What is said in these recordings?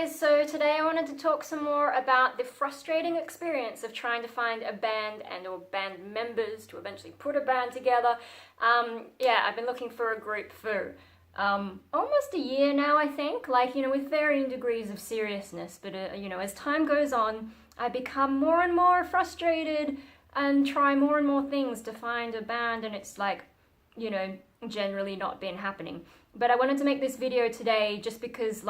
guys, so today I wanted to talk some more about the frustrating experience of trying to find a band and or band members to eventually put a band together. I've been looking for a group for almost a year now, I think, with varying degrees of seriousness, but as time goes on, I become more and more frustrated and try more and more things to find a band, and it's generally not been happening. But I wanted to make this video today just because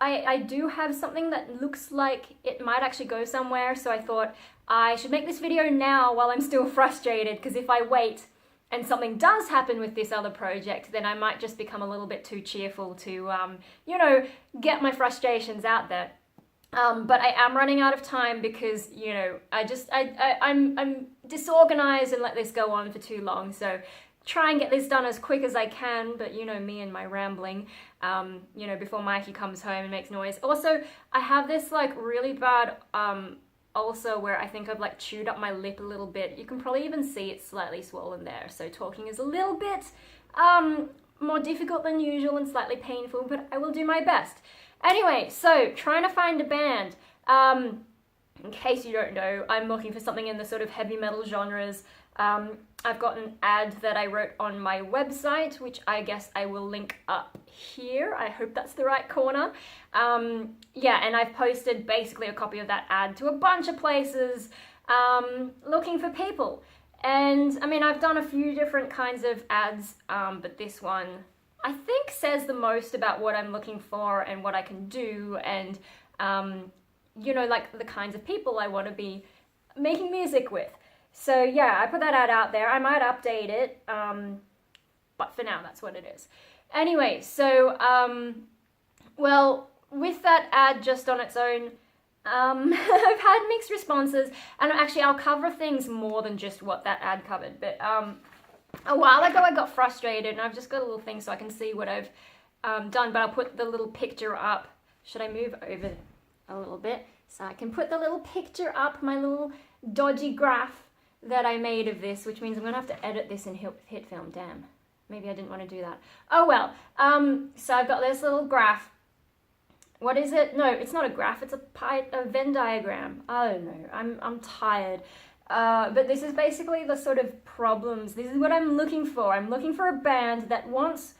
I do have something that looks like it might actually go somewhere, so I thought I should make this video now while I'm still frustrated, because if I wait and something does happen with this other project, then I might just become a little bit too cheerful to, get my frustrations out there. But I am running out of time because, I'm disorganized and let this go on for too long, so try and get this done as quick as I can, but me and my rambling, before Mikey comes home and makes noise. Also, I have this really bad ulcer where I think I've chewed up my lip a little bit. You can probably even see it's slightly swollen there, so talking is a little bit more difficult than usual and slightly painful, but I will do my best. Anyway, so trying to find a band. In case you don't know, I'm looking for something in the sort of heavy metal genres. I've got an ad that I wrote on my website, which I guess I will link up here. I hope that's the right corner. And I've posted basically a copy of that ad to a bunch of places looking for people. And I've done a few different kinds of ads, but this one I think says the most about what I'm looking for and what I can do, and the kinds of people I want to be making music with. So yeah, I put that ad out there. I might update it, but for now, that's what it is. Anyway, so, with that ad just on its own, I've had mixed responses, and actually I'll cover things more than just what that ad covered, but a while ago I got frustrated, and I've just got a little thing so I can see what I've done, but I'll put the little picture up. Should I move over a little bit so I can put the little picture up, my little dodgy graph that I made of this, which means I'm gonna have to edit this in hit film. Damn, maybe I didn't want to do that. Oh well. So I've got this little graph. What is it? No, it's not a graph. It's a Venn diagram. I don't know. I'm tired. But this is basically the sort of problems. This is what I'm looking for. I'm looking for a band that wants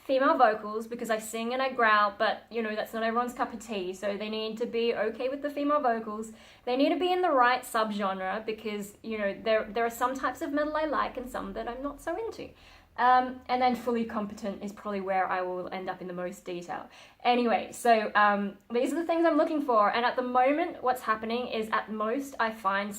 female vocals, because I sing and I growl, but that's not everyone's cup of tea, so they need to be okay with the female vocals. They need to be in the right subgenre, because there are some types of metal I like and some that I'm not so into. And then fully competent is probably where I will end up in the most detail. Anyway, so these are the things I'm looking for, and at the moment what's happening is at most I find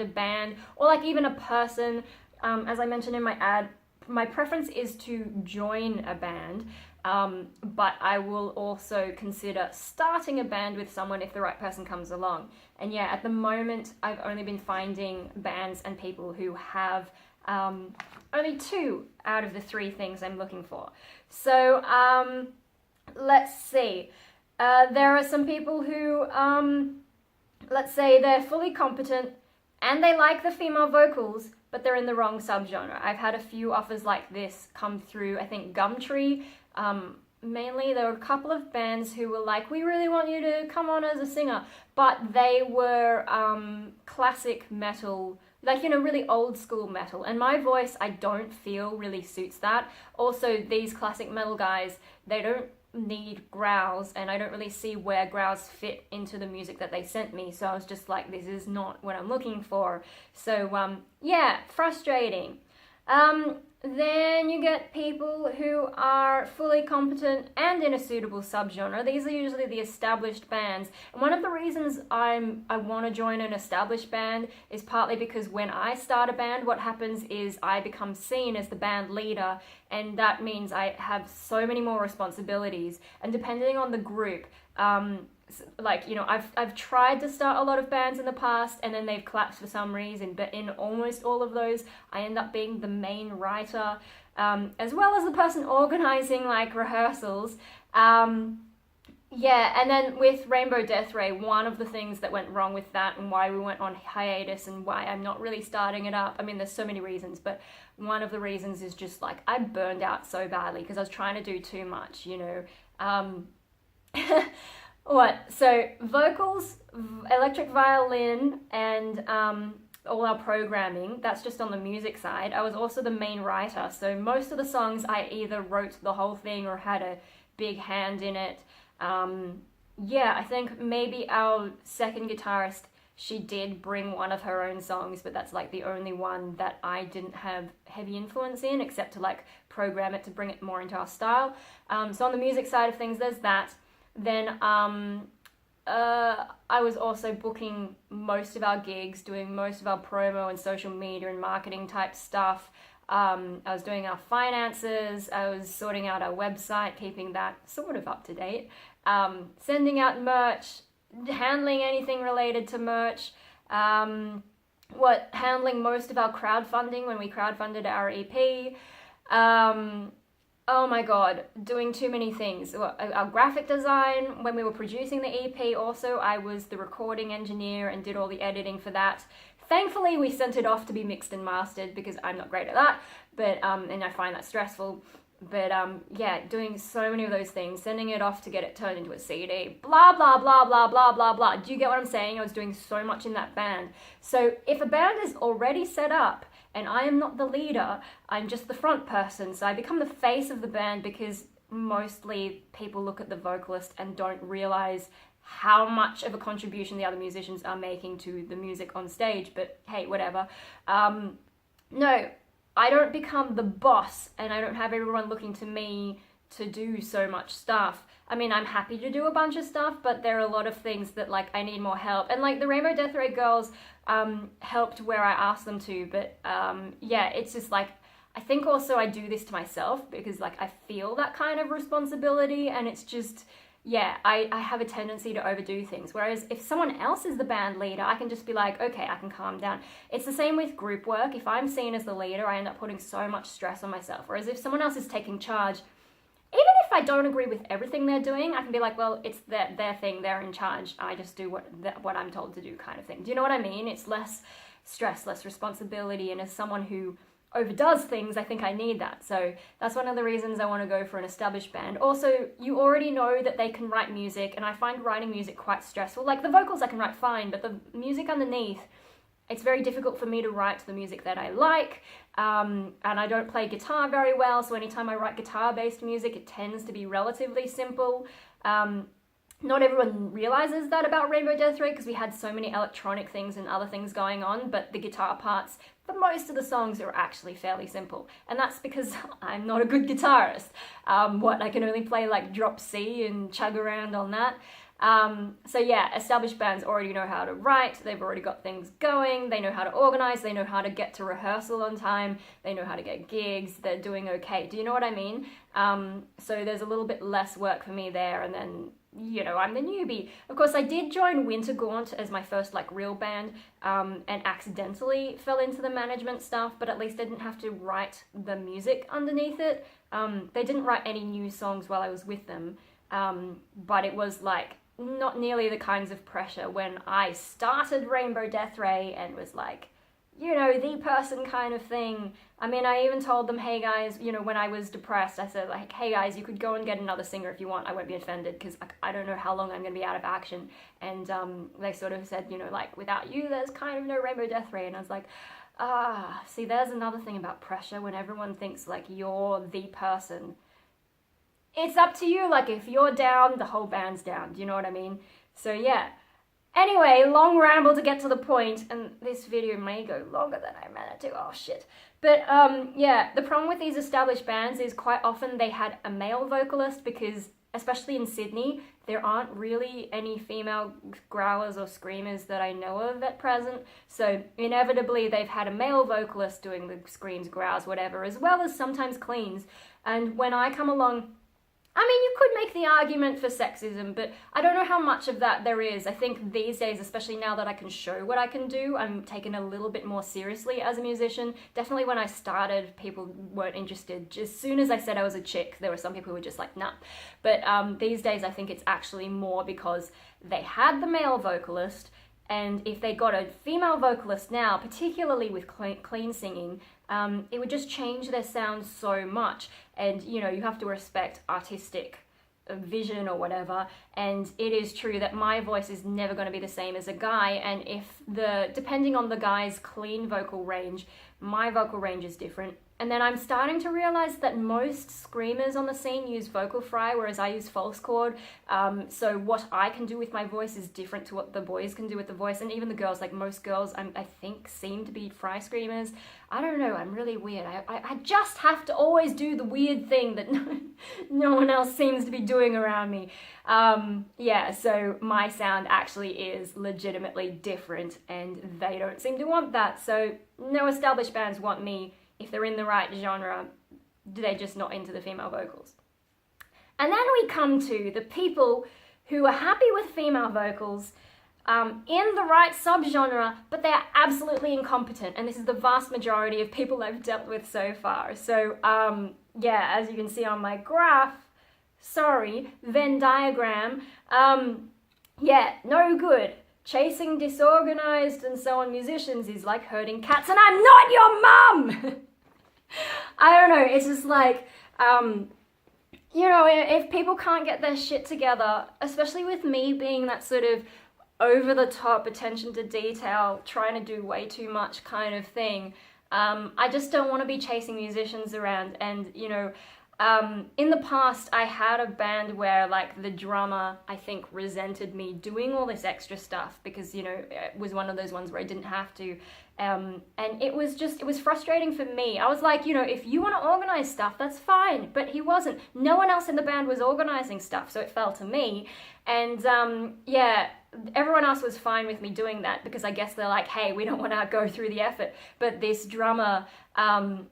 a band, or even a person. As I mentioned in my ad, my preference is to join a band, but I will also consider starting a band with someone if the right person comes along. And yeah, at the moment I've only been finding bands and people who have only 2 out of the 3 things I'm looking for. So let's see. There are some people who, let's say they're fully competent and they like the female vocals, but they're in the wrong subgenre. I've had a few offers like this come through, I think Gumtree. Mainly there were a couple of bands who were like, we really want you to come on as a singer, but they were classic metal, really old school metal, and my voice I don't feel really suits that. Also, these classic metal guys, they don't need growls, and I don't really see where growls fit into the music that they sent me, so I was just like, this is not what I'm looking for. So yeah, frustrating. Then you get people who are fully competent and in a suitable subgenre. These are usually the established bands. And one of the reasons I want to join an established band is partly because when I start a band, what happens is I become seen as the band leader, and that means I have so many more responsibilities. And depending on the group, I've tried to start a lot of bands in the past, and then they've collapsed for some reason, but in almost all of those, I end up being the main writer, as well as the person organizing rehearsals. Yeah, and then with Rainbow Death Ray, one of the things that went wrong with that and why we went on hiatus and why I'm not really starting it up, there's so many reasons, but one of the reasons is just I burned out so badly because I was trying to do too much, What? So vocals, electric violin, and all our programming, that's just on the music side. I was also the main writer, so most of the songs I either wrote the whole thing or had a big hand in it. Yeah, I think maybe our second guitarist, she did bring one of her own songs, but that's like the only one that I didn't have heavy influence in, except to like program it to bring it more into our style. So on the music side of things, there's that. Then I was also booking most of our gigs, doing most of our promo and social media and marketing type stuff. I was doing our finances, I was sorting out our website, keeping that sort of up to date, sending out merch, handling anything related to merch, handling most of our crowdfunding when we crowdfunded our EP. Oh my god, doing too many things. Our graphic design, when we were producing the EP also, I was the recording engineer and did all the editing for that. Thankfully, we sent it off to be mixed and mastered because I'm not great at that, but and I find that stressful. But yeah, doing so many of those things, sending it off to get it turned into a CD, blah, blah, blah, blah, blah, blah, blah. Do you get what I'm saying? I was doing so much in that band. So if a band is already set up and I am not the leader, I'm just the front person. So I become the face of the band because mostly people look at the vocalist and don't realize how much of a contribution the other musicians are making to the music on stage. But hey, whatever. No, I don't become the boss and I don't have everyone looking to me to do so much stuff. I mean, I'm happy to do a bunch of stuff, but there are a lot of things that like I need more help. And like the Rainbow Death Ray girls helped where I asked them to, but yeah, it's just like, I think also I do this to myself because like I feel that kind of responsibility, and it's just, yeah, I have a tendency to overdo things. Whereas if someone else is the band leader, I can just be like, okay, I can calm down. It's the same with group work. If I'm seen as the leader, I end up putting so much stress on myself. Whereas if someone else is taking charge, even if I don't agree with everything they're doing, I can be like, well, it's their thing, they're in charge. I just do what I'm told to do kind of thing. Do you know what I mean? It's less stress, less responsibility, and as someone who overdoes things, I think I need that. So that's one of the reasons I want to go for an established band. Also, you already know that they can write music, and I find writing music quite stressful. Like the vocals I can write fine, but the music underneath, it's very difficult for me to write the music that I like, and I don't play guitar very well, so anytime I write guitar-based music, it tends to be relatively simple. Not everyone realizes that about Rainbow Death Ray because we had so many electronic things and other things going on, but the guitar parts for most of the songs are actually fairly simple. And that's because I'm not a good guitarist. I can only play like drop C and chug around on that. So yeah, established bands already know how to write, they've already got things going, they know how to organize, they know how to get to rehearsal on time, they know how to get gigs, they're doing okay. Do you know what I mean? So there's a little bit less work for me there, and then, you know, I'm the newbie. Of course, I did join Winter Gaunt as my first like real band, and accidentally fell into the management stuff, but at least I didn't have to write the music underneath it. They didn't write any new songs while I was with them, but it was like not nearly the kinds of pressure when I started Rainbow Death Ray and was like, you know, the person kind of thing. I mean, I even told them, hey guys, you know, when I was depressed, I said like, hey guys, you could go and get another singer if you want. I won't be offended because I don't know how long I'm going to be out of action. And they sort of said, you know, like, without you, there's kind of no Rainbow Death Ray. And I was like, see, there's another thing about pressure when everyone thinks like you're the person. It's up to you, like if you're down, the whole band's down, do you know what I mean? So yeah. Anyway, long ramble to get to the point, and this video may go longer than I meant it to, oh shit. But yeah, the problem with these established bands is quite often they had a male vocalist because, especially in Sydney, there aren't really any female growlers or screamers that I know of at present. So inevitably they've had a male vocalist doing the screams, growls, whatever, as well as sometimes cleans. And when I come along, I mean, you could make the argument for sexism, but I don't know how much of that there is. I think these days, especially now that I can show what I can do, I'm taken a little bit more seriously as a musician. Definitely when I started, people weren't interested. As soon as I said I was a chick, there were some people who were just like, nah. But these days, I think it's actually more because they had the male vocalist, and if they got a female vocalist now, particularly with clean singing, it would just change their sound so much. And, you know, you have to respect artistic vision or whatever, and it is true that my voice is never going to be the same as a guy, and depending on the guy's clean vocal range, my vocal range is different. And then I'm starting to realize that most screamers on the scene use vocal fry, whereas I use false chord. So what I can do with my voice is different to what the boys can do with the voice. And even the girls, like most girls, I think seem to be fry screamers. I don't know, I'm really weird. I just have to always do the weird thing that no one else seems to be doing around me. Yeah, so my sound actually is legitimately different, and they don't seem to want that. So no established bands want me. If they're in the right genre, they're just not into the female vocals. And then we come to the people who are happy with female vocals in the right subgenre, but they are absolutely incompetent. And this is the vast majority of people I've dealt with so far. So yeah, as you can see on my graph, Venn diagram, yeah, no good. Chasing disorganized and so on musicians is like herding cats, and I'm not your mum! I don't know, it's just like, you know, if people can't get their shit together, especially with me being that sort of over-the-top attention to detail, trying to do way too much kind of thing, I just don't want to be chasing musicians around. And, you know, in the past, I had a band where, like, the drummer, I think, resented me doing all this extra stuff because, you know, it was one of those ones where I didn't have to. And it was frustrating for me. I was like, you know, if you want to organize stuff, that's fine. But he wasn't. No one else in the band was organizing stuff, so it fell to me. And, yeah, everyone else was fine with me doing that because I guess they're like, hey, we don't want to go through the effort. But this drummer, I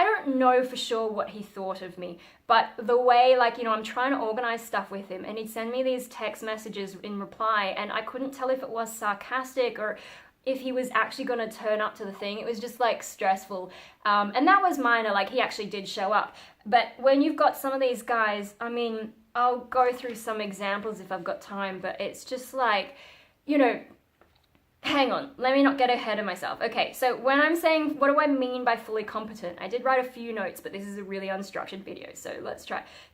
don't know for sure what he thought of me, but the way, like, you know, I'm trying to organize stuff with him, and he'd send me these text messages in reply, and I couldn't tell if it was sarcastic or if he was actually going to turn up to the thing. It was just, like, stressful. And that was minor, like, he actually did show up. But when you've got some of these guys, I mean, I'll go through some examples if I've got time, but it's just like, you know, hang on, let me not get ahead of myself. Okay, so when I'm saying, what do I mean by fully competent? I did write a few notes, but this is a really unstructured video, so let's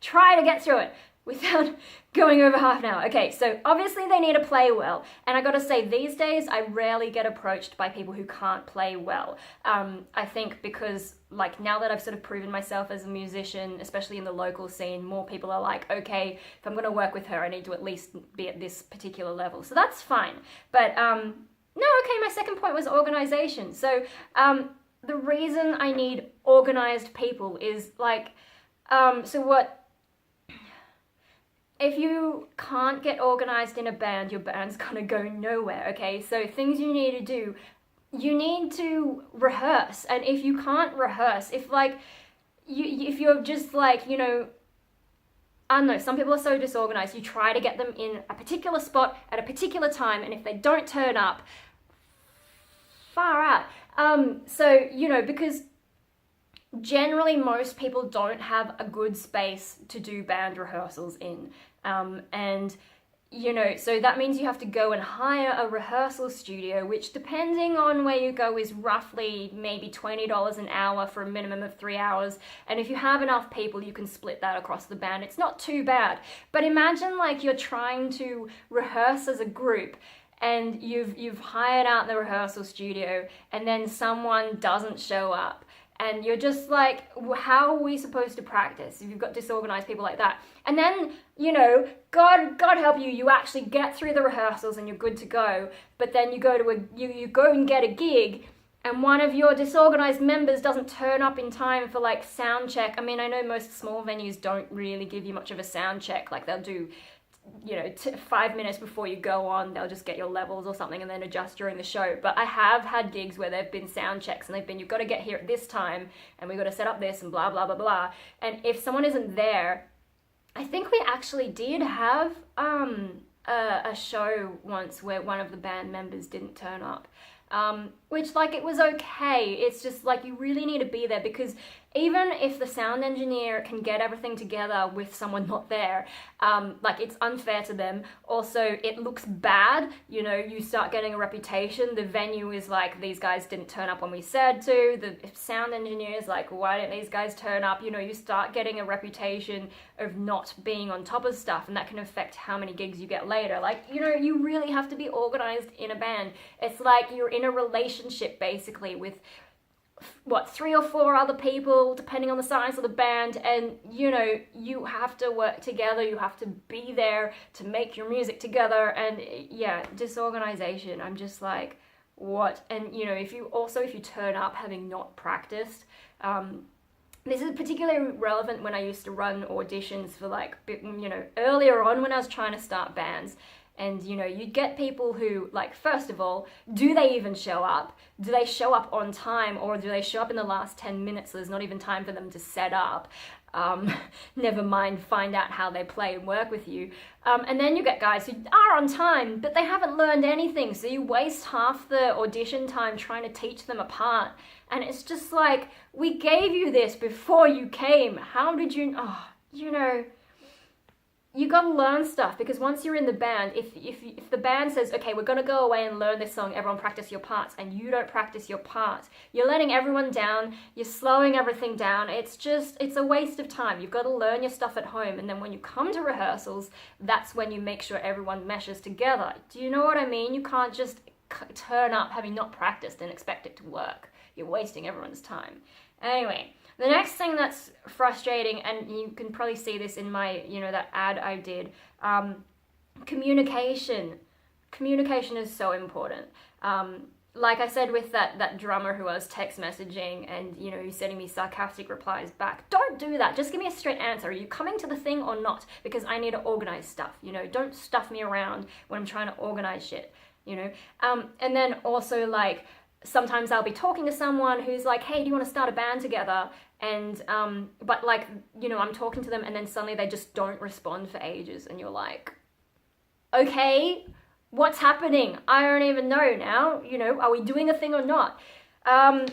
try to get through it without going over half an hour. Okay, so obviously they need to play well, and I gotta say, these days I rarely get approached by people who can't play well. I think because, like, now that I've sort of proven myself as a musician, especially in the local scene, more people are like, okay, if I'm gonna work with her, I need to at least be at this particular level. So that's fine. But no, okay, my second point was organization. So the reason I need organized people is like, if you can't get organized in a band, your band's gonna go nowhere, okay? So things you need to do, you need to rehearse. And if you can't rehearse, if you're just like, you know, I don't know, some people are so disorganized, you try to get them in a particular spot at a particular time, and if they don't turn up, far out. So, you know, because generally most people don't have a good space to do band rehearsals in. And, you know, so that means you have to go and hire a rehearsal studio, which depending on where you go is roughly maybe $20 an hour for a minimum of 3 hours. And if you have enough people, you can split that across the band. It's not too bad. But imagine like you're trying to rehearse as a group and you've hired out the rehearsal studio and then someone doesn't show up. And you're just like, how are we supposed to practice if you've got disorganized people like that? And then, you know, God help you, you actually get through the rehearsals and you're good to go. But then you go to you go and get a gig, and one of your disorganized members doesn't turn up in time for like sound check. I mean, I know most small venues don't really give you much of a sound check. Like they'll do, you know, 5 minutes before you go on, they'll just get your levels or something and then adjust during the show. But I have had gigs where there've been sound checks and they've been, you've got to get here at this time and we've got to set up this and blah, blah, blah, blah. And if someone isn't there, I think we actually did have a show once where one of the band members didn't turn up, which, like, it was okay. It's just, like, you really need to be there, because even if the sound engineer can get everything together with someone not there, like, it's unfair to them. Also, it looks bad, you know, you start getting a reputation. The venue is like, these guys didn't turn up when we said to. The sound engineer is like, why didn't these guys turn up? You know, you start getting a reputation of not being on top of stuff, and that can affect how many gigs you get later. Like, you know, you really have to be organized in a band. It's like you're in a relationship, basically, with what, 3 or 4 other people, depending on the size of the band, and you know, you have to work together, you have to be there to make your music together. And yeah, disorganization, I'm just like, what? And you know, if you turn up having not practiced, this is particularly relevant when I used to run auditions for, like, you know, earlier on when I was trying to start bands. And, you know, you'd get people who, like, first of all, do they even show up? Do they show up on time, or do they show up in the last 10 minutes so there's not even time for them to set up? Never mind find out how they play and work with you. And then you get guys who are on time, but they haven't learned anything, so you waste half the audition time trying to teach them a part. And it's just like, we gave you this before you came. How did you... Oh, you know... You gotta learn stuff, because once you're in the band, if the band says, okay, we're gonna go away and learn this song, everyone practice your parts, and you don't practice your parts, you're letting everyone down, you're slowing everything down. It's a waste of time. You've got to learn your stuff at home, and then when you come to rehearsals, that's when you make sure everyone meshes together. Do you know what I mean? You can't just turn up having not practiced and expect it to work. You're wasting everyone's time. Anyway, the next thing that's frustrating, and you can probably see this in my, you know, that ad I did, communication. Communication is so important. Like I said with that drummer who I was text messaging, and, you know, he's sending me sarcastic replies back. Don't do that. Just give me a straight answer. Are you coming to the thing or not? Because I need to organize stuff, you know. Don't stuff me around when I'm trying to organize shit, you know. And then also, like, sometimes I'll be talking to someone who's like, hey, do you want to start a band together? And, but, like, you know, I'm talking to them, and then suddenly they just don't respond for ages, and you're like, okay, what's happening? I don't even know now, you know, are we doing a thing or not? And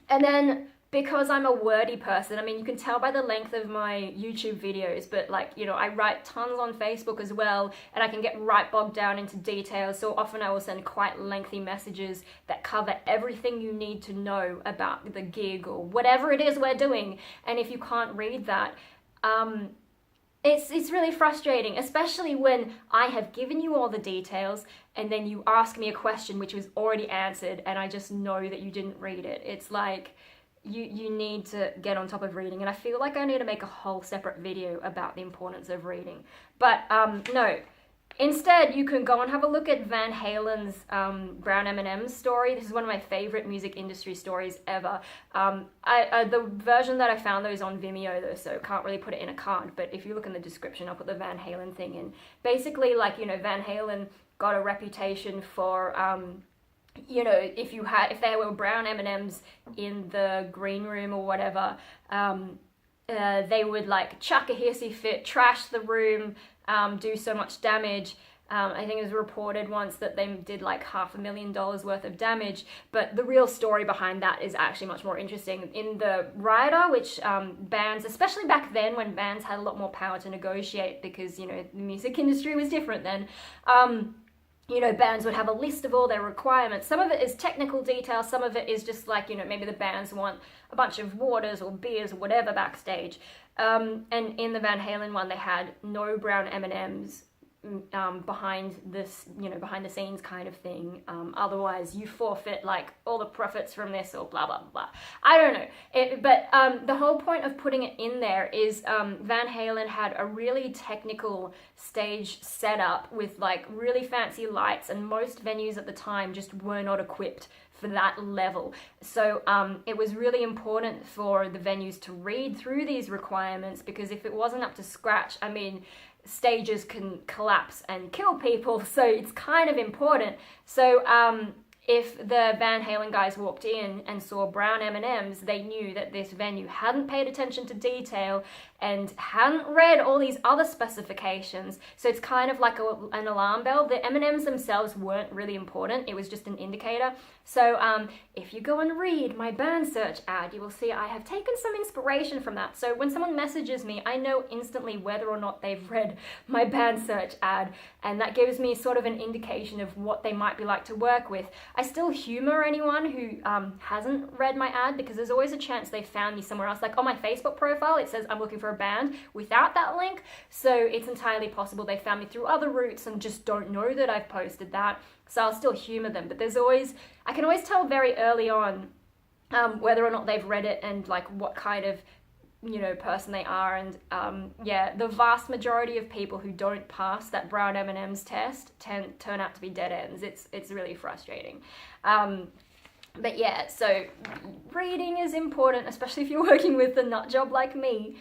then, because I'm a wordy person, I mean, you can tell by the length of my YouTube videos, but, like, you know, I write tons on Facebook as well, and I can get right bogged down into details, so often I will send quite lengthy messages that cover everything you need to know about the gig or whatever it is we're doing. And if you can't read that, it's really frustrating, especially when I have given you all the details and then you ask me a question which was already answered, and I just know that you didn't read it. It's like, you need to get on top of reading, and I feel like I need to make a whole separate video about the importance of reading. But no, instead you can go and have a look at Van Halen's Brown M&Ms story. This is one of my favorite music industry stories ever. The version that I found though is on Vimeo though, so can't really put it in a card, but if you look in the description, I'll put the Van Halen thing in. Basically, like, you know, Van Halen got a reputation for you know, if there were brown M&Ms in the green room or whatever, they would, like, chuck a hissy fit, trash the room, do so much damage. I think it was reported once that they did like $500,000 worth of damage, but the real story behind that is actually much more interesting. In the rider, which bands, especially back then when bands had a lot more power to negotiate, because, you know, the music industry was different then, you know, bands would have a list of all their requirements. Some of it is technical detail, some of it is just like, you know, maybe the bands want a bunch of waters or beers or whatever backstage. And in the Van Halen one, they had no brown M&Ms behind this, you know, behind the scenes kind of thing. Otherwise you forfeit, like, all the profits from this or blah, blah, blah. I don't know. But the whole point of putting it in there is Van Halen had a really technical stage setup with, like, really fancy lights, and most venues at the time just were not equipped for that level. So it was really important for the venues to read through these requirements, because if it wasn't up to scratch, I mean, stages can collapse and kill people, so it's kind of important. So if the Van Halen guys walked in and saw brown M&Ms, they knew that this venue hadn't paid attention to detail, and hadn't read all these other specifications. So it's kind of like an alarm bell. The M&Ms themselves weren't really important. It was just an indicator. So if you go and read my band search ad, you will see I have taken some inspiration from that. So when someone messages me, I know instantly whether or not they've read my band search ad, and that gives me sort of an indication of what they might be like to work with. I still humor anyone who hasn't read my ad, because there's always a chance they found me somewhere else. Like on my Facebook profile, it says I'm looking for a band without that link. So it's entirely possible they found me through other routes and just don't know that I've posted that. So I'll still humor them, but I can always tell very early on whether or not they've read it and like what kind of, person they are. And the vast majority of people who don't pass that brown M&Ms test turn out to be dead ends. It's really frustrating. But yeah, so reading is important, especially if you're working with a nut job like me.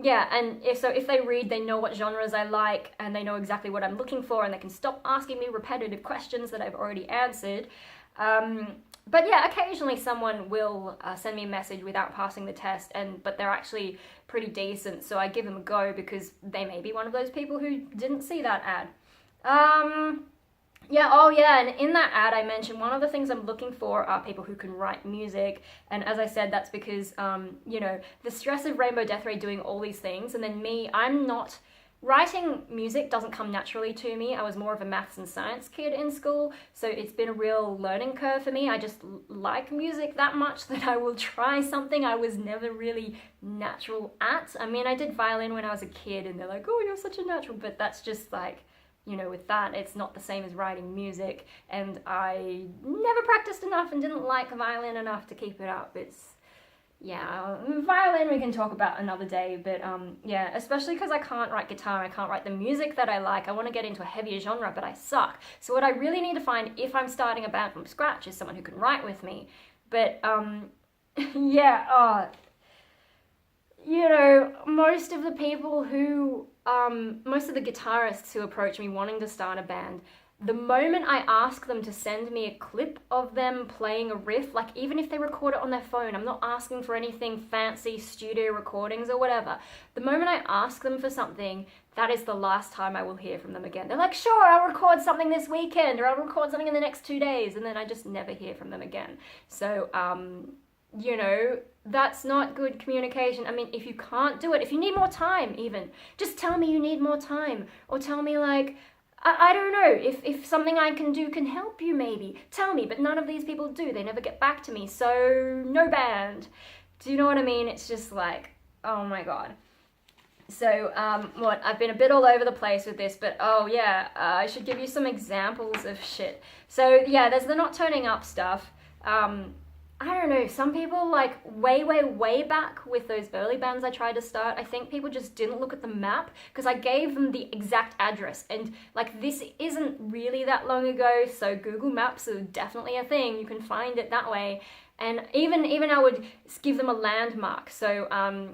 Yeah, and if they read, they know what genres I like, and they know exactly what I'm looking for, and they can stop asking me repetitive questions that I've already answered. But yeah, occasionally someone will send me a message without passing the test, but they're actually pretty decent, so I give them a go because they may be one of those people who didn't see that ad. And in that ad I mentioned one of the things I'm looking for are people who can write music, and as I said, that's because, the stress of Rainbow Death Ray doing all these things, and then writing music doesn't come naturally to me. I was more of a maths and science kid in school, so it's been a real learning curve for me. I just like music that much that I will try something I was never really natural at. I mean, I did violin when I was a kid, and they're like, oh, you're such a natural, but that's just like, with that, it's not the same as writing music, and I never practiced enough and didn't like violin enough to keep it up. Violin we can talk about another day, but especially because I can't write guitar, I can't write the music that I like. I want to get into a heavier genre, but I suck. So what I really need to find if I'm starting a band from scratch is someone who can write with me. But most of the people who, most of the guitarists who approach me wanting to start a band, the moment I ask them to send me a clip of them playing a riff, like even if they record it on their phone, I'm not asking for anything fancy, studio recordings or whatever. The moment I ask them for something, that is the last time I will hear from them again. They're like, sure, I'll record something this weekend, or I'll record something in the next 2 days, and then I just never hear from them again. So, that's not good communication. I mean, if you can't do it, if you need more time even, just tell me you need more time, or tell me like, I don't know, if something I can do can help you maybe, tell me, but none of these people do. They never get back to me, so no band. Do you know what I mean? It's just like, oh my god. So, I've been a bit all over the place with this, but I should give you some examples of shit. So yeah, there's the not turning up stuff. I don't know, some people like way back with those early bands I tried to start, I think people just didn't look at the map because I gave them the exact address, and like this isn't really that long ago, so Google Maps is definitely a thing, you can find it that way. And even I would give them a landmark. So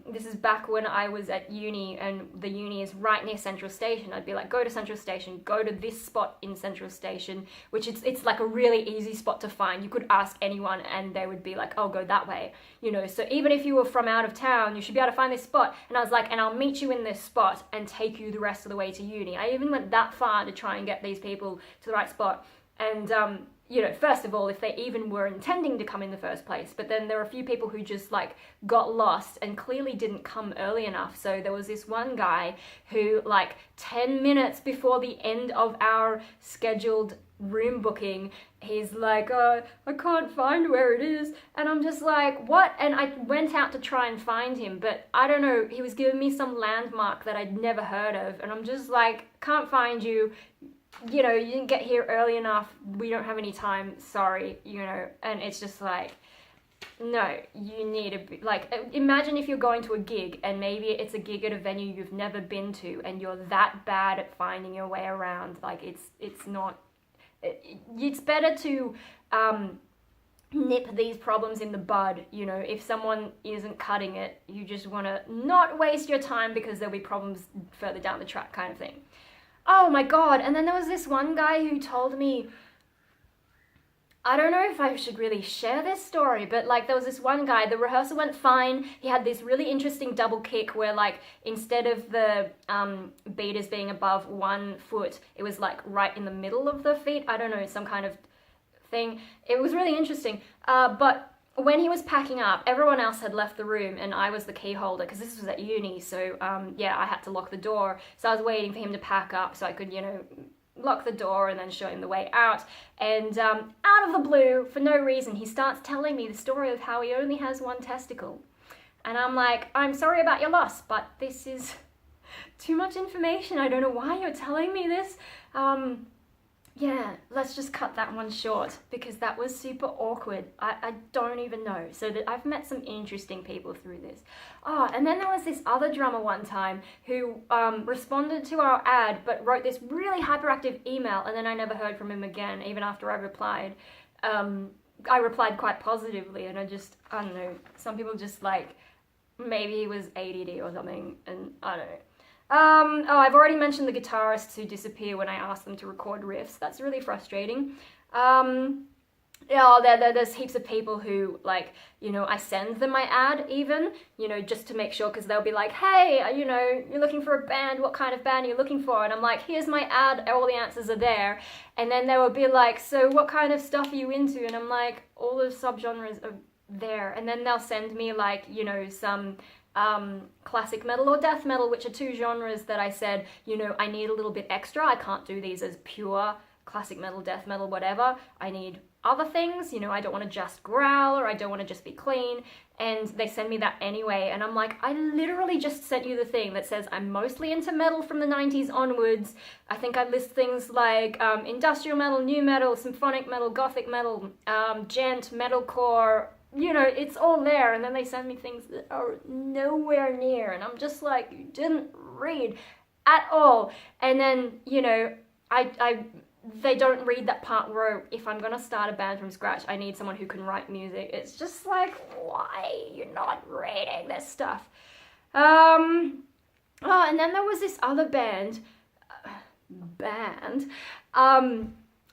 this is back when I was at uni, and the uni is right near Central Station. I'd be like, go to Central Station, go to this spot in Central Station, which it's like a really easy spot to find. You could ask anyone and they would be like, oh, go that way. So even if you were from out of town, you should be able to find this spot. And I was like, and I'll meet you in this spot and take you the rest of the way to uni. I even went that far to try and get these people to the right spot. And first of all, if they even were intending to come in the first place, but then there were a few people who just like got lost and clearly didn't come early enough. So there was this one guy who like 10 minutes before the end of our scheduled room booking, he's like, I can't find where it is. And I'm just like, what? And I went out to try and find him, but I don't know, he was giving me some landmark that I'd never heard of. And I'm just like, can't find you. You didn't get here early enough, we don't have any time, sorry, and it's just like, no, you need to be, like, imagine if you're going to a gig, and maybe it's a gig at a venue you've never been to, and you're that bad at finding your way around, like, it's better to, nip these problems in the bud, if someone isn't cutting it, you just want to not waste your time because there'll be problems further down the track kind of thing. Oh my god, and then there was this one guy who told me, I don't know if I should really share this story, but like there was this one guy, the rehearsal went fine. He had this really interesting double kick where like instead of the beaters being above 1 foot, it was like right in the middle of the feet. I don't know, some kind of thing. It was really interesting. But when he was packing up, everyone else had left the room and I was the key holder because this was at uni. So yeah, I had to lock the door. So I was waiting for him to pack up so I could, you know, lock the door and then show him the way out. And out of the blue, for no reason, he starts telling me the story of how he only has 1 testicle. And I'm like, I'm sorry about your loss, but this is too much information. I don't know why you're telling me this. Yeah, let's just cut that one short because that was super awkward. I don't even know. So that I've met some interesting people through this. Oh, and then there was this other drummer one time who responded to our ad but wrote this really hyperactive email, and then I never heard from him again, even after I replied. I replied quite positively, and I don't know, some people just like, maybe he was ADD or something, and I don't know. Oh, I've already mentioned the guitarists who disappear when I ask them to record riffs. That's really frustrating. Yeah, there's heaps of people who, like, you know, I send them my ad even, you know, just to make sure, because they'll be like, hey, you know, you're looking for a band, what kind of band are you looking for? And I'm like, here's my ad, all the answers are there. And then they will be like, so what kind of stuff are you into? And I'm like, all the subgenres are there. And then they'll send me, like, you know, some classic metal or death metal, which are 2 genres that I said, you know, I need a little bit extra. I can't do these as pure classic metal, death metal, whatever. I need other things, you know, I don't want to just growl or I don't want to just be clean. And they send me that anyway. And I'm like, I literally just sent you the thing that says I'm mostly into metal from the 90s onwards. I think I list things like industrial metal, new metal, symphonic metal, gothic metal, gent, metalcore, you know, it's all there. And then they send me things that are nowhere near, and I'm just like, you didn't read at all. And then, you know, they don't read that part where if I'm gonna start a band from scratch, I need someone who can write music. It's just like, why you're not reading this stuff? Oh, and then there was this other band.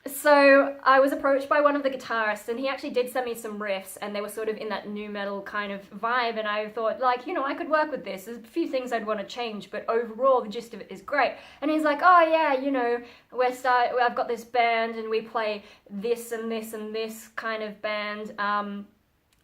So I was approached by one of the guitarists, and he actually did send me some riffs, and they were sort of in that nu metal kind of vibe, and I thought, like, you know, I could work with this. There's a few things I'd want to change, but overall the gist of it is great. And he's like, oh yeah, you know, I've got this band and we play this and this and this kind of band.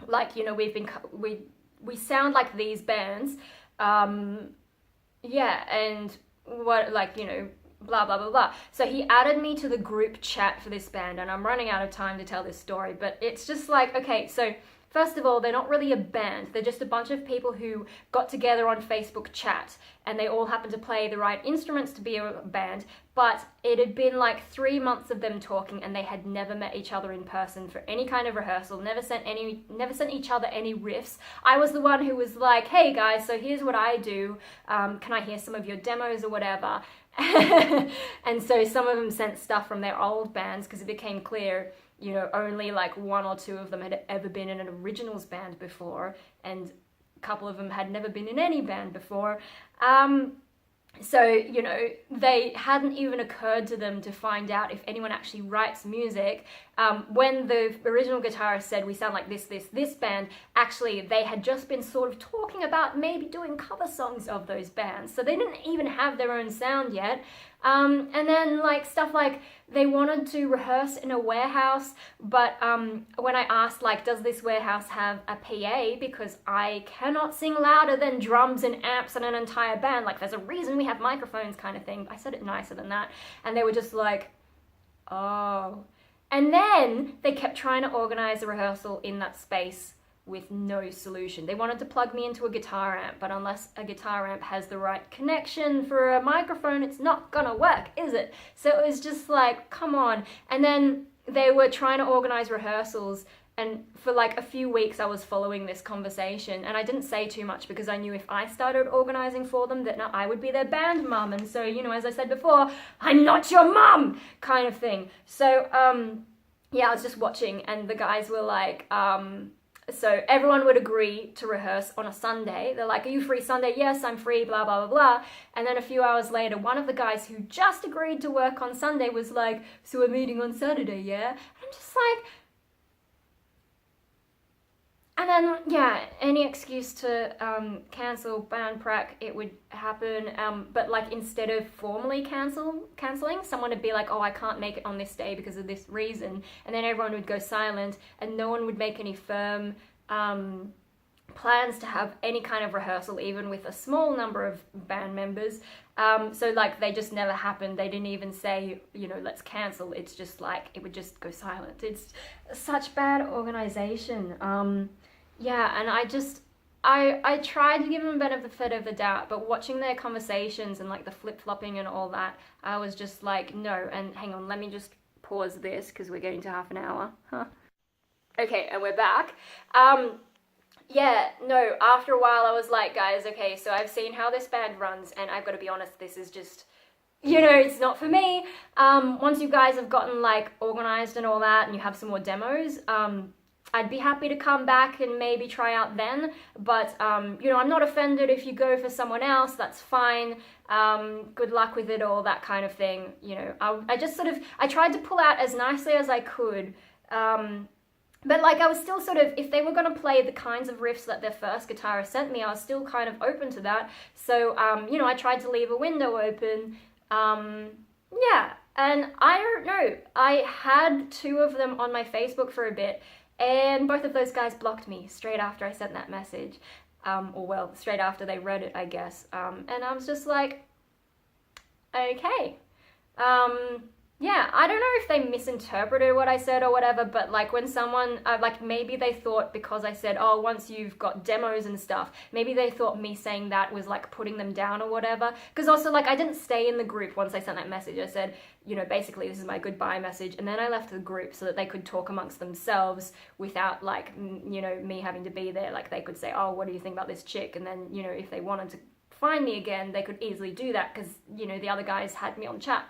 Like, you know, we sound like these bands. Yeah, and what, like, you know, blah, blah, blah, blah. So he added me to the group chat for this band, and I'm running out of time to tell this story, but it's just like, okay, so first of all, they're not really a band. They're just a bunch of people who got together on Facebook chat, and they all happen to play the right instruments to be a band, but it had been like 3 months of them talking, and they had never met each other in person for any kind of rehearsal, never sent each other any riffs. I was the one who was like, hey guys, so here's what I do. Can I hear some of your demos or whatever? And so some of them sent stuff from their old bands, because it became clear, you know, only like 1 or 2 of them had ever been in an originals band before, and a couple of them had never been in any band before. So, you know, they hadn't even occurred to them to find out if anyone actually writes music. When the original guitarist said we sound like this band, actually they had just been sort of talking about maybe doing cover songs of those bands. So they didn't even have their own sound yet. And then like stuff like they wanted to rehearse in a warehouse, but when I asked, like, does this warehouse have a PA, because I cannot sing louder than drums and amps and an entire band, like there's a reason we have microphones kind of thing. I said it nicer than that, and they were just like, oh. And then they kept trying to organize a rehearsal in that space with no solution. They wanted to plug me into a guitar amp, but unless a guitar amp has the right connection for a microphone, it's not gonna work, is it? So it was just like, come on. And then they were trying to organize rehearsals, and for like a few weeks I was following this conversation, and I didn't say too much because I knew if I started organizing for them that I would be their band mum, and so, you know, as I said before, I'm not your mum kind of thing. So yeah, I was just watching, and the guys were like, so everyone would agree to rehearse on a Sunday. They're like, are you free Sunday? Yes, I'm free, blah, blah, blah, blah. And then a few hours later, one of the guys who just agreed to work on Sunday was like, so we're meeting on Saturday, yeah? And I'm just like, And then, yeah, any excuse to cancel band prac, it would happen. But like instead of formally canceling, someone would be like, oh, I can't make it on this day because of this reason. And then everyone would go silent and no one would make any firm plans to have any kind of rehearsal, even with a small number of band members. So like they just never happened. They didn't even say, you know, let's cancel. It's just like, it would just go silent. It's such bad organization. Yeah, and I tried to give them a benefit of the doubt, but watching their conversations and like the flip-flopping and all that, I was just like, no. And hang on, let me just pause this because we're getting to half an hour. Huh. Okay, and we're back. Yeah, no, after a while I was like, guys, okay, so I've seen how this band runs and I've got to be honest, this is just, you know, it's not for me. Once you guys have gotten like organized and all that and you have some more demos, I'd be happy to come back and maybe try out then, but, you know, I'm not offended if you go for someone else, that's fine, good luck with it, all that kind of thing, you know. I tried to pull out as nicely as I could, but like I was still sort of, if they were going to play the kinds of riffs that their first guitarist sent me, I was still kind of open to that, so, you know, I tried to leave a window open, yeah, and I don't know, I had 2 of them on my Facebook for a bit, and both of those guys blocked me straight after I sent that message. Or well, straight after they read it, I guess. And I was just like, okay. Yeah, I don't know if they misinterpreted what I said or whatever, but like when someone, like maybe they thought because I said, oh, once you've got demos and stuff, maybe they thought me saying that was like putting them down or whatever. Because also like I didn't stay in the group once I sent that message. I said, you know, basically this is my goodbye message. And then I left the group so that they could talk amongst themselves without like, you know, me having to be there. Like they could say, oh, what do you think about this chick? And then, you know, if they wanted to find me again, they could easily do that because, you know, the other guys had me on chat.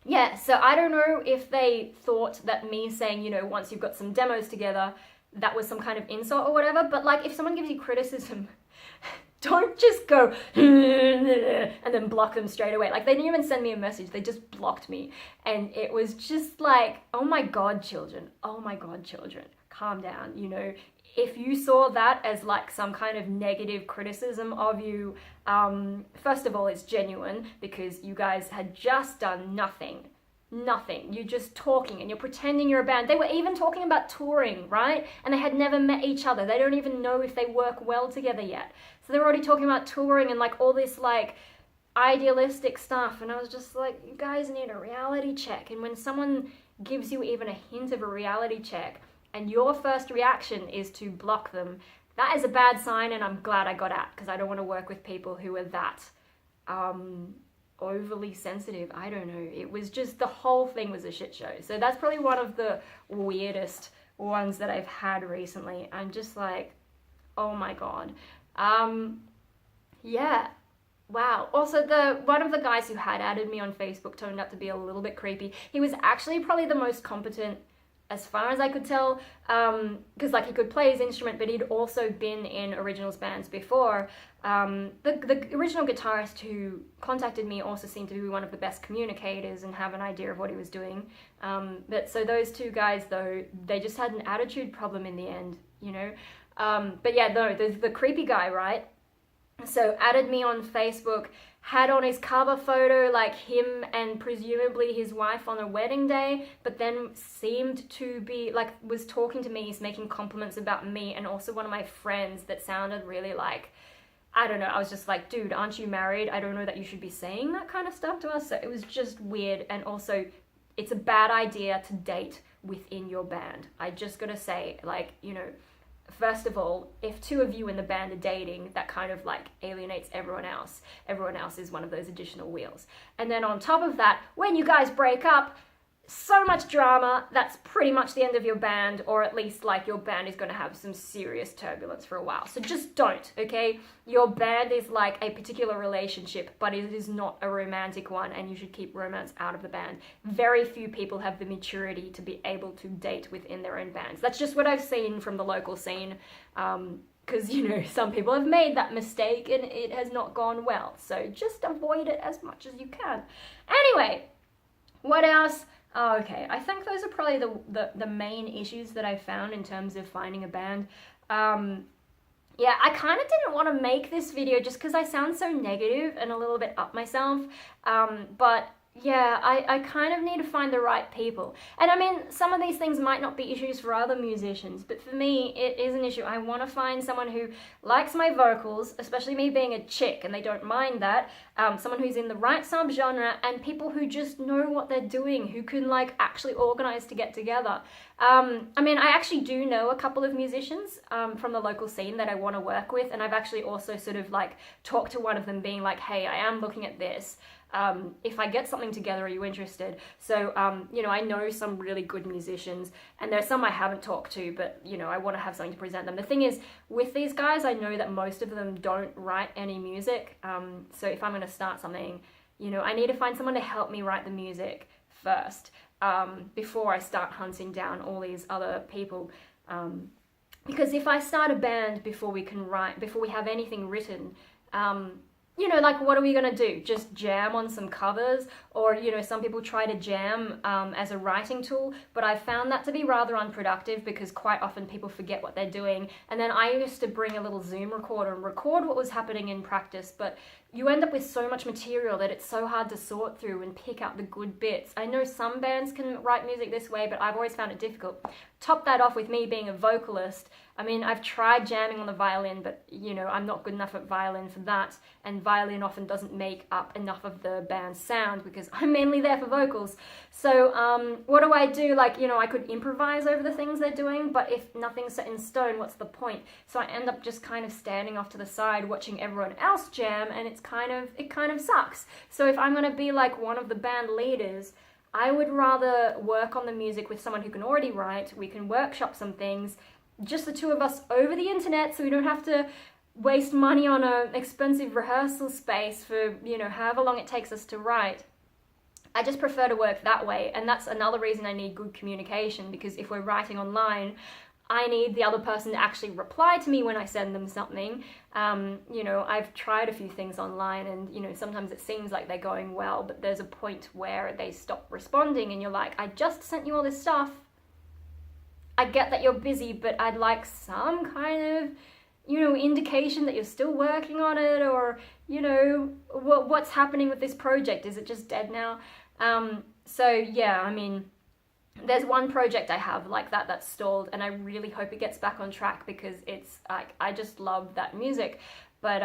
Yeah, so I don't know if they thought that me saying, you know, once you've got some demos together, that was some kind of insult or whatever, but like if someone gives you criticism, don't just go and then block them straight away. Like they didn't even send me a message, they just blocked me. And it was just like, oh my God, children, calm down, you know. If you saw that as like some kind of negative criticism of you, first of all, it's genuine because you guys had just done nothing. You're just talking and you're pretending you're a band. They were even talking about touring, right? And they had never met each other. They don't even know if they work well together yet. So they're already talking about touring and like all this like idealistic stuff. And I was just like, you guys need a reality check. And when someone gives you even a hint of a reality check, and your first reaction is to block them, that is a bad sign, and I'm glad I got out, because I don't want to work with people who are that overly sensitive. I don't know. It was just, the whole thing was a shit show. So that's probably one of the weirdest ones that I've had recently. I'm just like, oh my God. Yeah. Wow. Also, one of the guys who had added me on Facebook turned out to be a little bit creepy. He was actually probably the most competent as far as I could tell, because like he could play his instrument, but he'd also been in originals bands before. The original guitarist who contacted me also seemed to be one of the best communicators and have an idea of what he was doing. But so those 2 guys, though, they just had an attitude problem in the end, you know. But yeah, no, the creepy guy, right? So added me on Facebook, had on his cover photo like him and presumably his wife on a wedding day, but then seemed to be like, was talking to me, he's making compliments about me and also one of my friends that sounded really like, I don't know, I was just like, dude, aren't you married? I don't know that you should be saying that kind of stuff to us. So it was just weird, and also it's a bad idea to date within your band. I just gotta say, like, you know, first of all, if 2 of you in the band are dating, that kind of like alienates everyone else. Everyone else is one of those additional wheels. And then on top of that, when you guys break up, so much drama, that's pretty much the end of your band, or at least like your band is going to have some serious turbulence for a while. So just don't, okay? Your band is like a particular relationship, but it is not a romantic one, and you should keep romance out of the band. Very few people have the maturity to be able to date within their own bands. That's just what I've seen from the local scene, because, you know, some people have made that mistake and it has not gone well. So just avoid it as much as you can. Anyway, what else? Oh, okay. I think those are probably the main issues that I found in terms of finding a band. Um, yeah, I kind of didn't want to make this video just because I sound so negative and a little bit up myself. But yeah, I kind of need to find the right people. And I mean, some of these things might not be issues for other musicians, but for me, it is an issue. I want to find someone who likes my vocals, especially me being a chick, and they don't mind that. Someone who's in the right subgenre, and people who just know what they're doing, who can like actually organize to get together. I mean, I actually do know a couple of musicians from the local scene that I want to work with, and I've actually also sort of like talked to one of them being like, hey, I am looking at this. If I get something together, are you interested? So, you know, I know some really good musicians, and there's some I haven't talked to, but, you know, I want to have something to present them. The thing is, with these guys, I know that most of them don't write any music. So if I'm going to start something, you know, I need to find someone to help me write the music first, before I start hunting down all these other people. Because if I start a band before we can write, before we have anything written, you know, like, what are we gonna do? Just jam on some covers? Or, you know, some people try to jam as a writing tool, but I found that to be rather unproductive because quite often people forget what they're doing. And then I used to bring a little Zoom recorder and record what was happening in practice, but you end up with so much material that it's so hard to sort through and pick out the good bits. I know some bands can write music this way, but I've always found it difficult. Top that off with me being a vocalist. I mean, I've tried jamming on the violin, but, you know, I'm not good enough at violin for that, and violin often doesn't make up enough of the band's sound because I'm mainly there for vocals. So what do I do? Like, you know, I could improvise over the things they're doing, but if nothing's set in stone, what's the point? So I end up just kind of standing off to the side watching everyone else jam, and it kind of sucks. So if I'm gonna be like one of the band leaders, I would rather work on the music with someone who can already write. We can workshop some things, just the two of us over the internet, so we don't have to waste money on an expensive rehearsal space for, you know, however long it takes us to write. I just prefer to work that way, and that's another reason I need good communication, because if we're writing online, I need the other person to actually reply to me when I send them something. You know, I've tried a few things online, and, you know, sometimes it seems like they're going well, but there's a point where they stop responding and you're like, I just sent you all this stuff. I get that you're busy, but I'd like some kind of, you know, indication that you're still working on it, or, you know, what's happening with this project? Is it just dead now? So yeah, I mean, there's one project I have like that that's stalled, and I really hope it gets back on track because it's like, I just love that music. But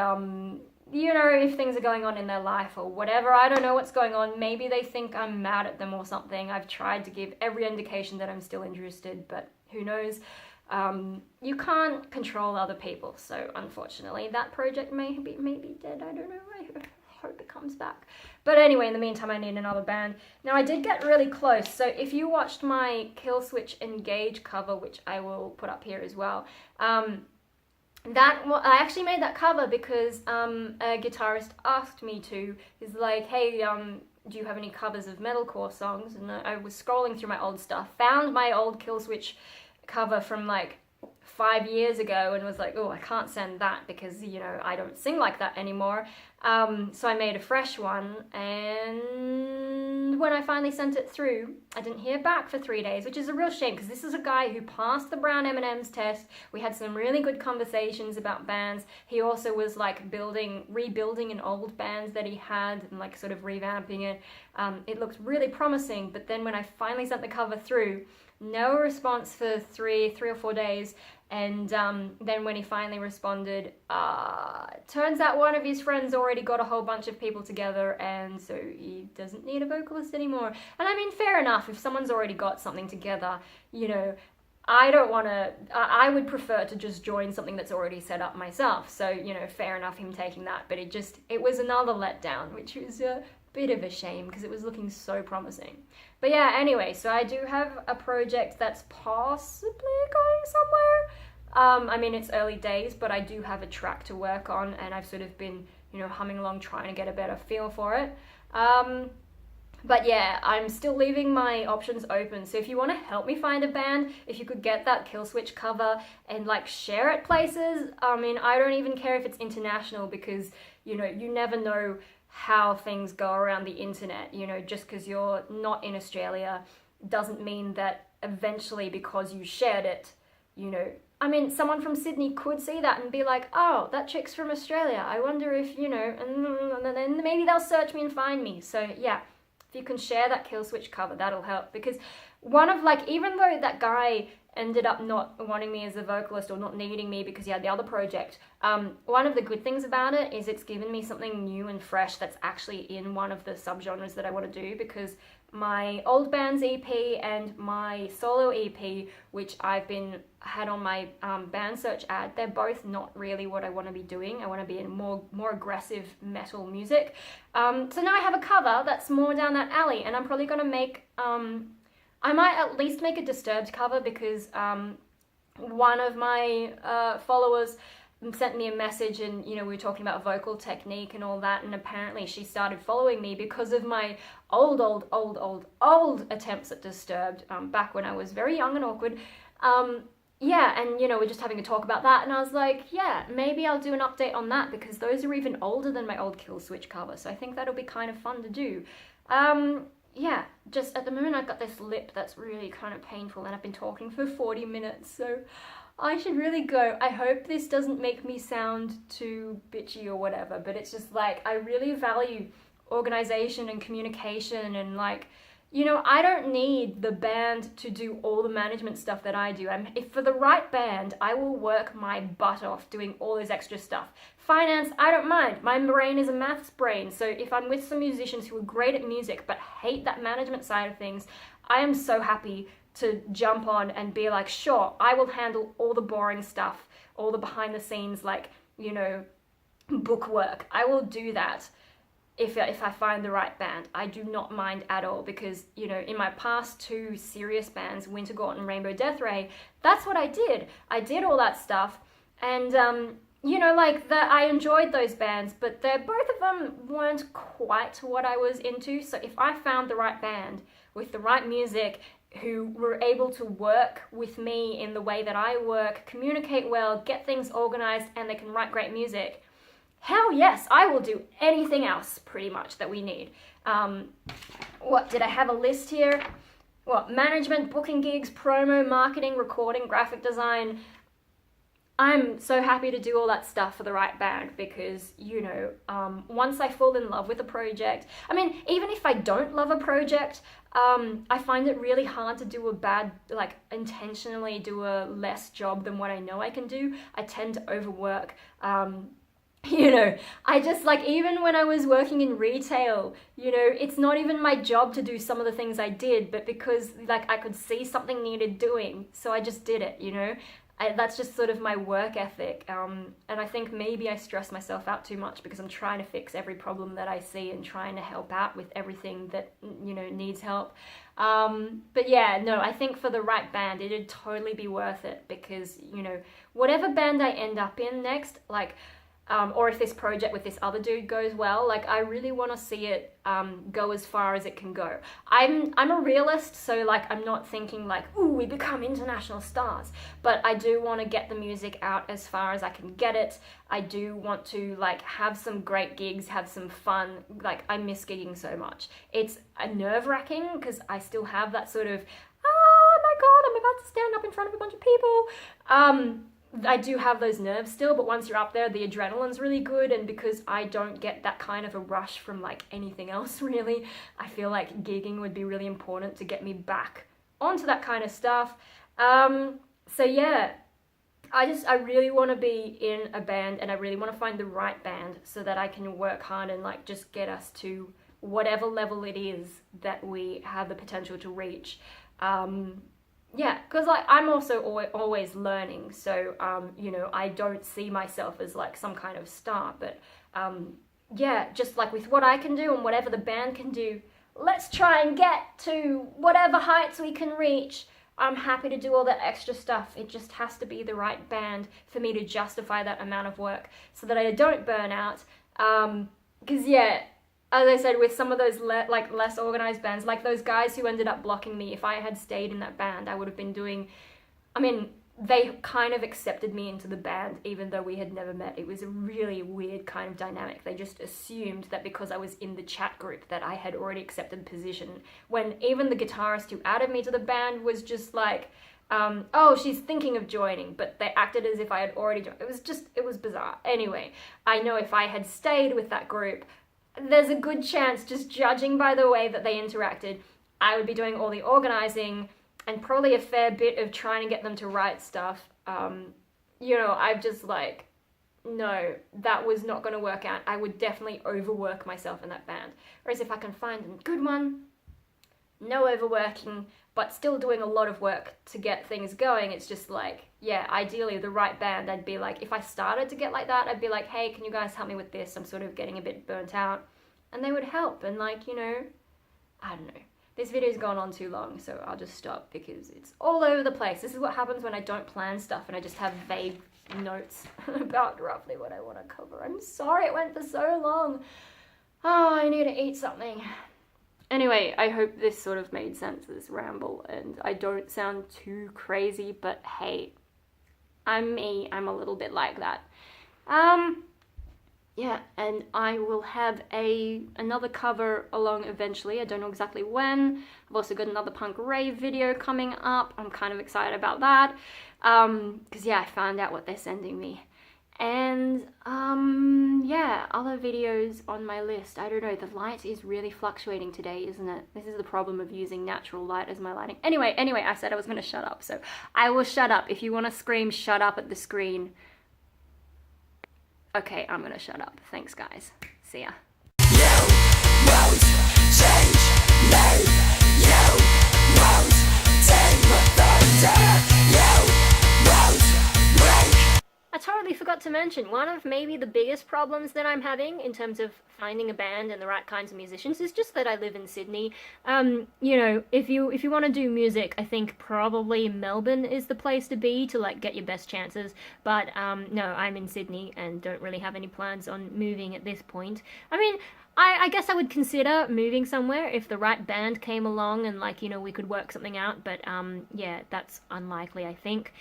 you know, if things are going on in their life or whatever, I don't know what's going on. Maybe they think I'm mad at them or something. I've tried to give every indication that I'm still interested, but who knows? You can't control other people, so unfortunately that project may be dead. I don't know. I hope it comes back. But anyway, in the meantime, I need another band. Now, I did get really close, so if you watched my Killswitch Engage cover, which I will put up here as well, I actually made that cover because a guitarist asked me to. He's like, hey, do you have any covers of metalcore songs? And I was scrolling through my old stuff, found my old Killswitch cover from like 5 years ago, and was like, oh, I can't send that because, you know, I don't sing like that anymore. So I made a fresh one, and when I finally sent it through, I didn't hear back for 3 days, which is a real shame because this is a guy who passed the Brown M&Ms test. We had some really good conversations about bands. He also was like rebuilding an old band that he had and like sort of revamping it. It looked really promising, but then when I finally sent the cover through, no response for three or 4 days, and then when he finally responded, turns out one of his friends already got a whole bunch of people together, and so he doesn't need a vocalist anymore. And I mean, fair enough, if someone's already got something together, you know, I would prefer to just join something that's already set up myself. So, you know, fair enough him taking that, but it was another letdown, which was a bit of a shame because it was looking so promising. But yeah, anyway, so I do have a project that's possibly going somewhere. I mean, it's early days, but I do have a track to work on, and I've sort of been, you know, humming along trying to get a better feel for it. But yeah, I'm still leaving my options open. So if you want to help me find a band, if you could get that Killswitch cover and like share it places, I mean, I don't even care if it's international because, you know, you never know how things go around the internet. You know, just because you're not in Australia doesn't mean that eventually, because you shared it, you know, I mean, someone from Sydney could see that and be like, oh, that chick's from Australia. I wonder if, you know, and then maybe they'll search me and find me. So yeah, if you can share that Kill Switch cover, that'll help. Because one of, like, even though that guy ended up not wanting me as a vocalist or not needing me because he had the other project, one of the good things about it is it's given me something new and fresh that's actually in one of the subgenres that I want to do, because my old band's EP and my solo EP, which I've had on my band search ad, they're both not really what I want to be doing. I want to be in more aggressive metal music. So now I have a cover that's more down that alley, and I'm probably going to make, I might at least make a Disturbed cover, because one of my followers sent me a message, and you know, we were talking about vocal technique and all that, and apparently she started following me because of my old attempts at Disturbed, back when I was very young and awkward. Yeah, and you know, we're just having a talk about that, and I was like, yeah, maybe I'll do an update on that, because those are even older than my old Kill Switch cover, so I think that'll be kind of fun to do. Yeah, just at the moment I've got this lip that's really kind of painful, and I've been talking for 40 minutes, so I should really go. I hope this doesn't make me sound too bitchy or whatever, but it's just like, I really value organization and communication, and like, you know, I don't need the band to do all the management stuff that I do. If for the right band, I will work my butt off doing all this extra stuff. Finance, I don't mind. My brain is a maths brain, so if I'm with some musicians who are great at music but hate that management side of things, I am so happy to jump on and be like, sure, I will handle all the boring stuff, all the behind the scenes, like, you know, book work. I will do that if I find the right band. I do not mind at all, because, you know, in my past two serious bands, Wintergort and Rainbow Death Ray, that's what I did. I did all that stuff, and, you know, like, I enjoyed those bands, but both of them weren't quite what I was into. So if I found the right band with the right music, who were able to work with me in the way that I work, communicate well, get things organized, and they can write great music, hell yes, I will do anything else pretty much that we need. What, did I have a list here? What, management, booking gigs, promo, marketing, recording, graphic design. I'm so happy to do all that stuff for the right band, because, you know, once I fall in love with a project, I mean, even if I don't love a project, I find it really hard to do intentionally do a less job than what I know I can do. I tend to overwork. You know, I just, like, even when I was working in retail, you know, it's not even my job to do some of the things I did, but because, like, I could see something needed doing, so I just did it, you know. That's just sort of my work ethic, and I think maybe I stress myself out too much because I'm trying to fix every problem that I see and trying to help out with everything that, you know, needs help. But yeah, no, I think for the right band, it'd totally be worth it, because, you know, whatever band I end up in next, like, or if this project with this other dude goes well, like, I really want to see it go as far as it can go. I'm a realist, so, like, I'm not thinking like, ooh, we become international stars, but I do want to get the music out as far as I can get it. I do want to, like, have some great gigs, have some fun. Like, I miss gigging so much. It's nerve-wracking because I still have that sort of, oh my god, I'm about to stand up in front of a bunch of people. I do have those nerves still, but once you're up there, the adrenaline's really good, and because I don't get that kind of a rush from, like, anything else really, I feel like gigging would be really important to get me back onto that kind of stuff. So yeah, I really want to be in a band, and I really want to find the right band so that I can work hard and, like, just get us to whatever level it is that we have the potential to reach. Yeah, because, like, I'm also always learning, so, you know, I don't see myself as, like, some kind of star, but, yeah, just, like, with what I can do and whatever the band can do, let's try and get to whatever heights we can reach. I'm happy to do all that extra stuff. It just has to be the right band for me to justify that amount of work so that I don't burn out, because, yeah, as I said, with some of those less organized bands, like those guys who ended up blocking me, if I had stayed in that band, I would have been doing, I mean, they kind of accepted me into the band even though we had never met. It was a really weird kind of dynamic. They just assumed that because I was in the chat group that I had already accepted position, when even the guitarist who added me to the band was just like, oh, she's thinking of joining, but they acted as if I had already joined. It was bizarre. Anyway, I know if I had stayed with that group, there's a good chance, just judging by the way that they interacted, I would be doing all the organizing and probably a fair bit of trying to get them to write stuff. You know, I'm just like, no, that was not going to work out. I would definitely overwork myself in that band. Whereas if I can find a good one, no overworking, but still doing a lot of work to get things going, it's just like, yeah, ideally the right band, I'd be like, if I started to get like that, I'd be like, hey, can you guys help me with this? I'm sort of getting a bit burnt out. And they would help. And like, you know, I don't know. This video's gone on too long, so I'll just stop because it's all over the place. This is what happens when I don't plan stuff and I just have vague notes about roughly what I want to cover. I'm sorry it went for so long. Oh, I need to eat something. Anyway, I hope this sort of made sense, this ramble, and I don't sound too crazy, but hey, I'm me. I'm a little bit like that. Yeah, and I will have another cover along eventually. I don't know exactly when. I've also got another punk rave video coming up. I'm kind of excited about that. Because yeah, I found out what they're sending me. And yeah, other videos on my list. I don't know, the light is really fluctuating today, isn't it? This is the problem of using natural light as my lighting. Anyway, I said I was going to shut up, so I will shut up. If you want to scream shut up at the screen, okay, I'm gonna shut up. Thanks, guys. See ya. You won't change me. You won't tame the thunder. You won't break. I totally forgot to mention, one of maybe the biggest problems that I'm having in terms of finding a band and the right kinds of musicians is just that I live in Sydney. You know, if you want to do music, I think probably Melbourne is the place to be to like get your best chances. But no, I'm in Sydney and don't really have any plans on moving at this point. I mean, I guess I would consider moving somewhere if the right band came along and like, you know, we could work something out. But yeah, that's unlikely, I think.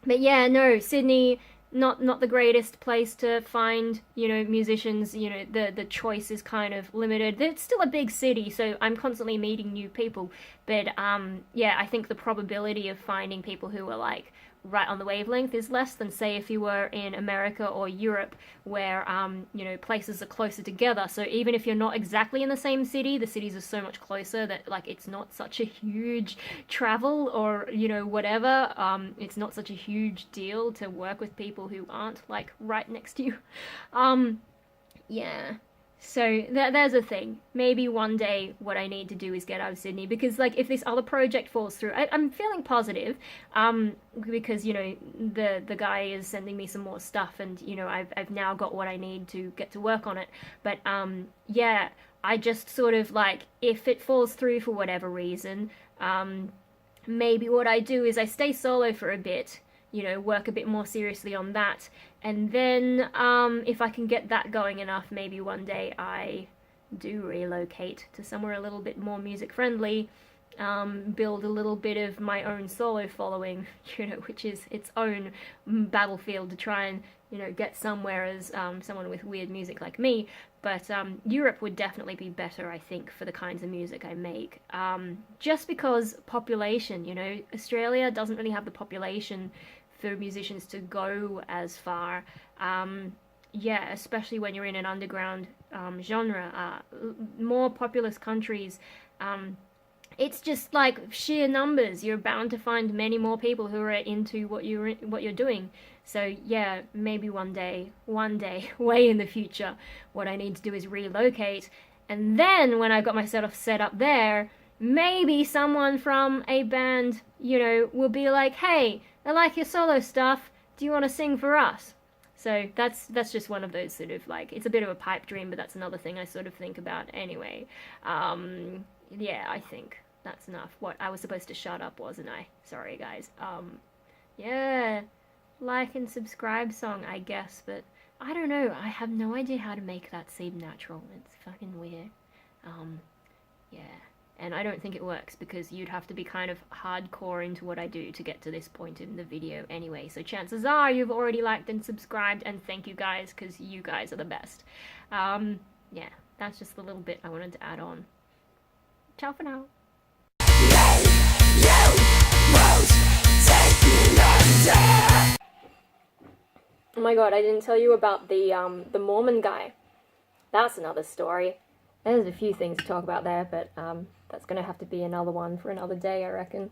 But yeah, no, Sydney, not the greatest place to find, you know, musicians. You know, the choice is kind of limited. It's still a big city, so I'm constantly meeting new people. But yeah, I think the probability of finding people who are like right on the wavelength is less than, say, if you were in America or Europe, where you know, places are closer together. So even if you're not exactly in the same city, the cities are so much closer that like it's not such a huge travel, or you know, whatever. It's not such a huge deal to work with people who aren't like right next to you. Yeah. So there's a thing. Maybe one day what I need to do is get out of Sydney, because like if this other project falls through, I'm feeling positive, because you know the guy is sending me some more stuff, and you know I've now got what I need to get to work on it. But yeah, I just sort of like, if it falls through for whatever reason, maybe what I do is I stay solo for a bit, you know, work a bit more seriously on that, and then if I can get that going enough, maybe one day I do relocate to somewhere a little bit more music friendly, build a little bit of my own solo following, you know, which is its own battlefield to try and, you know, get somewhere as someone with weird music like me. But Europe would definitely be better, I think, for the kinds of music I make. Just because population, you know, Australia doesn't really have the population for musicians to go as far. Yeah, especially when you're in an underground genre. More populous countries, it's just like sheer numbers. You're bound to find many more people who are into what you're doing. So yeah, maybe one day, way in the future, what I need to do is relocate, and then when I've got myself set up there, maybe someone from a band, you know, will be like, hey, I like your solo stuff, do you want to sing for us? So that's just one of those sort of like, it's a bit of a pipe dream, but that's another thing I sort of think about anyway. Yeah, I think that's enough. What, I was supposed to shut up, wasn't I? Sorry, guys. Yeah, like and subscribe song, I guess, but I don't know. I have no idea how to make that seem natural. It's fucking weird. Yeah. And I don't think it works because you'd have to be kind of hardcore into what I do to get to this point in the video anyway. So chances are you've already liked and subscribed, and thank you guys, because you guys are the best. Yeah, that's just the little bit I wanted to add on. Ciao for now. Oh my god, I didn't tell you about the Mormon guy. That's another story. There's a few things to talk about there, but that's gonna have to be another one for another day, I reckon.